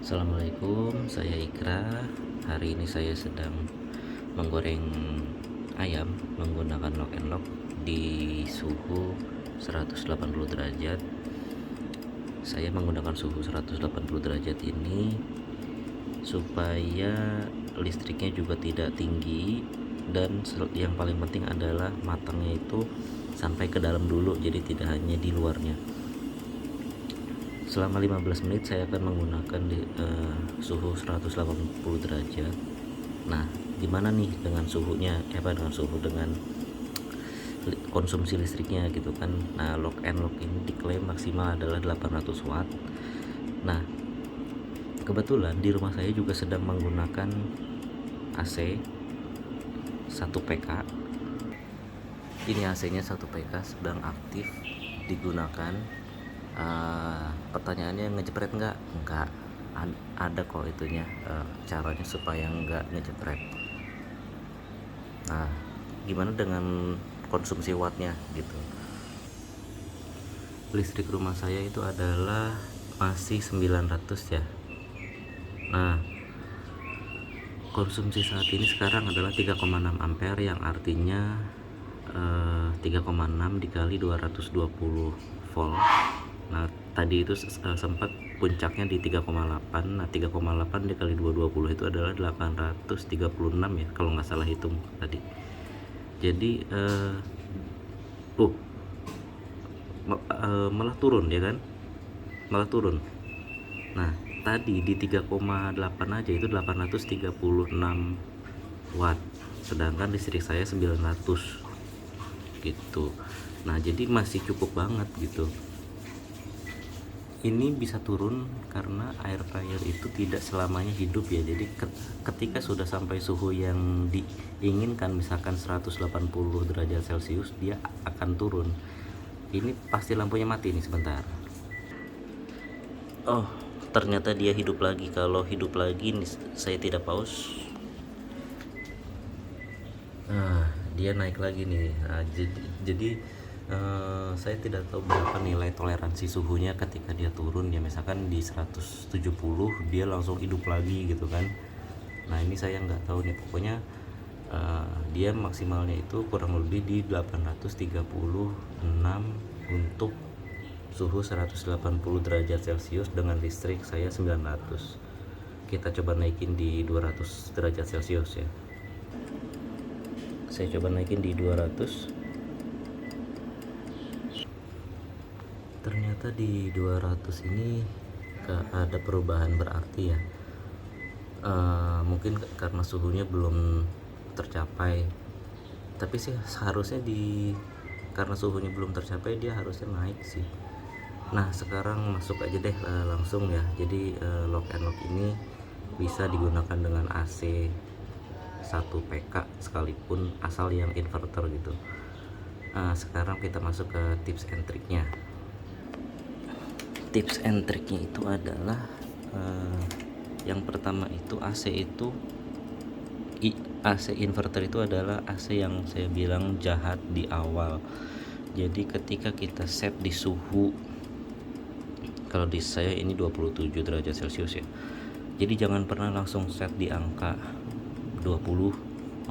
Assalamualaikum, saya Ikra. Hari ini saya sedang menggoreng ayam menggunakan lock and lock di suhu 180 derajat. Saya menggunakan suhu 180 derajat ini supaya listriknya juga tidak tinggi, dan yang paling penting adalah matangnya itu sampai ke dalam dulu, jadi tidak hanya di luarnya. Selama 15 menit saya akan menggunakan suhu 180 derajat. Nah, gimana nih dengan suhunya? Dengan konsumsi listriknya gitu kan. Nah, lock and lock ini diklaim maksimal adalah 800 watt. Nah, kebetulan di rumah saya juga sedang menggunakan AC 1 PK. Ini AC-nya 1 PK sedang aktif digunakan. Pertanyaannya ngejepret nggak? Nggak. Ada kok itunya, caranya supaya nggak ngejepret. Nah, gimana dengan konsumsi wattnya gitu? Listrik rumah saya itu adalah masih 900 ya. Nah, konsumsi saat ini sekarang adalah 3,6 ampere, yang artinya 3,6 dikali 220 volt. Nah, tadi itu sempat puncaknya di 3,8. Nah, 3,8 dikali 220 itu adalah 836 ya, kalau nggak salah hitung tadi. Jadi malah turun ya kan? Malah turun. Nah, tadi di 3,8 aja itu 836 watt. Sedangkan listrik saya 900 gitu. Nah, jadi masih cukup banget gitu. Ini bisa turun karena air fryer itu tidak selamanya hidup ya. Jadi ketika sudah sampai suhu yang diinginkan, misalkan 180 derajat Celcius, dia akan turun. Ini pasti lampunya mati nih sebentar. Oh, ternyata dia hidup lagi. Kalau hidup lagi nih, saya tidak pause. Dia naik lagi nih. Nah, jadi saya tidak tahu berapa nilai toleransi suhunya ketika dia turun ya, misalkan di 170 dia langsung hidup lagi gitu kan. Nah, ini saya nggak tahu nih, pokoknya dia maksimalnya itu kurang lebih di 836 untuk suhu 180 derajat Celcius dengan listrik saya 900. Kita coba naikin di 200 derajat Celcius ya. Saya coba naikin di 200. Ternyata di 200 ini gak ada perubahan berarti ya. Mungkin karena suhunya belum tercapai, tapi sih seharusnya karena suhunya belum tercapai dia harusnya naik sih. Nah, sekarang masuk aja deh langsung ya. Jadi lock and lock ini bisa digunakan dengan AC 1 PK sekalipun, asal yang inverter gitu. Sekarang kita masuk ke tips and triknya. Tips and triknya itu adalah yang pertama itu AC inverter itu adalah AC yang saya bilang jahat di awal. Jadi ketika kita set di suhu, kalau di saya ini 27 derajat Celcius ya, jadi jangan pernah langsung set di angka 20,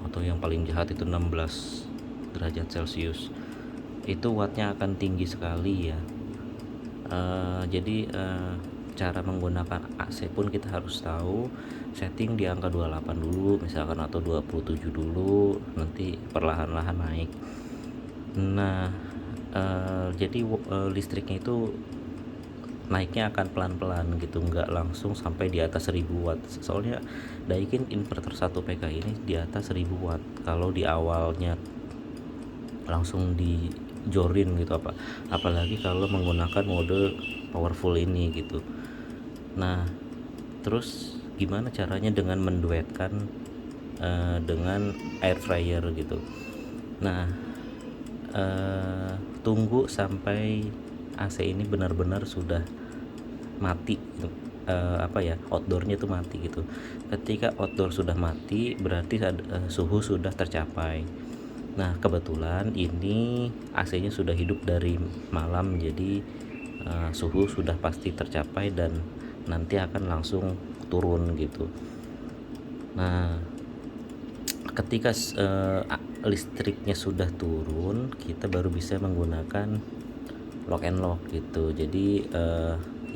atau yang paling jahat itu 16 derajat Celcius. Itu wattnya akan tinggi sekali ya. Jadi cara menggunakan AC pun kita harus tahu, setting di angka 28 dulu misalkan, atau 27 dulu, nanti perlahan-lahan naik. Nah, jadi listriknya itu naiknya akan pelan-pelan gitu, nggak langsung sampai di atas 1000 watt. Soalnya Daikin inverter 1 PK ini di atas 1000 watt kalau di awalnya langsung dijorin gitu, apalagi kalau menggunakan mode powerful ini gitu. Nah, terus gimana caranya dengan menduetkan dengan air fryer gitu. Nah, tunggu sampai AC ini benar-benar sudah mati, outdoornya tuh mati gitu. Ketika outdoor sudah mati berarti suhu sudah tercapai. Nah, kebetulan ini AC-nya sudah hidup dari malam, jadi suhu sudah pasti tercapai dan nanti akan langsung turun gitu. Nah, ketika listriknya sudah turun, kita baru bisa menggunakan lock and lock gitu. Jadi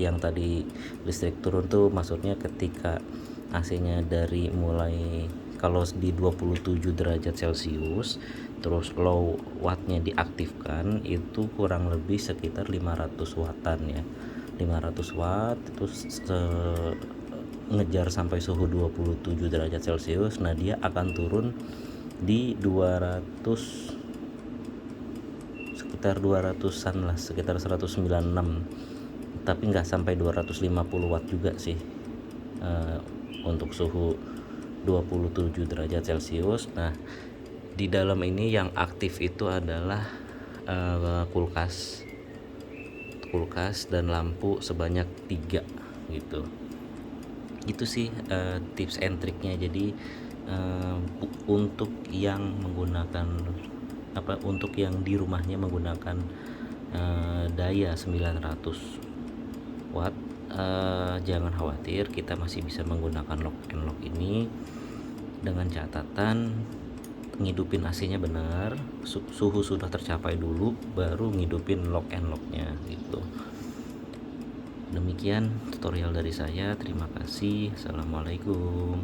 yang tadi listrik turun tuh maksudnya ketika AC-nya dari mulai kalau di 27 derajat Celcius terus low wattnya diaktifkan, itu kurang lebih sekitar 500 wattan ya, 500 watt terus ngejar sampai suhu 27 derajat Celcius. Nah, dia akan turun di 200, sekitar 200-an lah, sekitar 196, tapi nggak sampai 250 watt juga sih untuk suhu 27 derajat Celcius. Nah, di dalam ini yang aktif itu adalah kulkas dan lampu sebanyak 3 gitu. Itu sih tips and triknya. Jadi untuk yang menggunakan untuk yang di rumahnya menggunakan daya 900 watt, jangan khawatir, kita masih bisa menggunakan lock and lock ini dengan catatan ngidupin AC-nya benar, suhu sudah tercapai dulu, baru ngidupin lock and lock-nya gitu. Demikian tutorial dari saya, terima kasih. Assalamualaikum.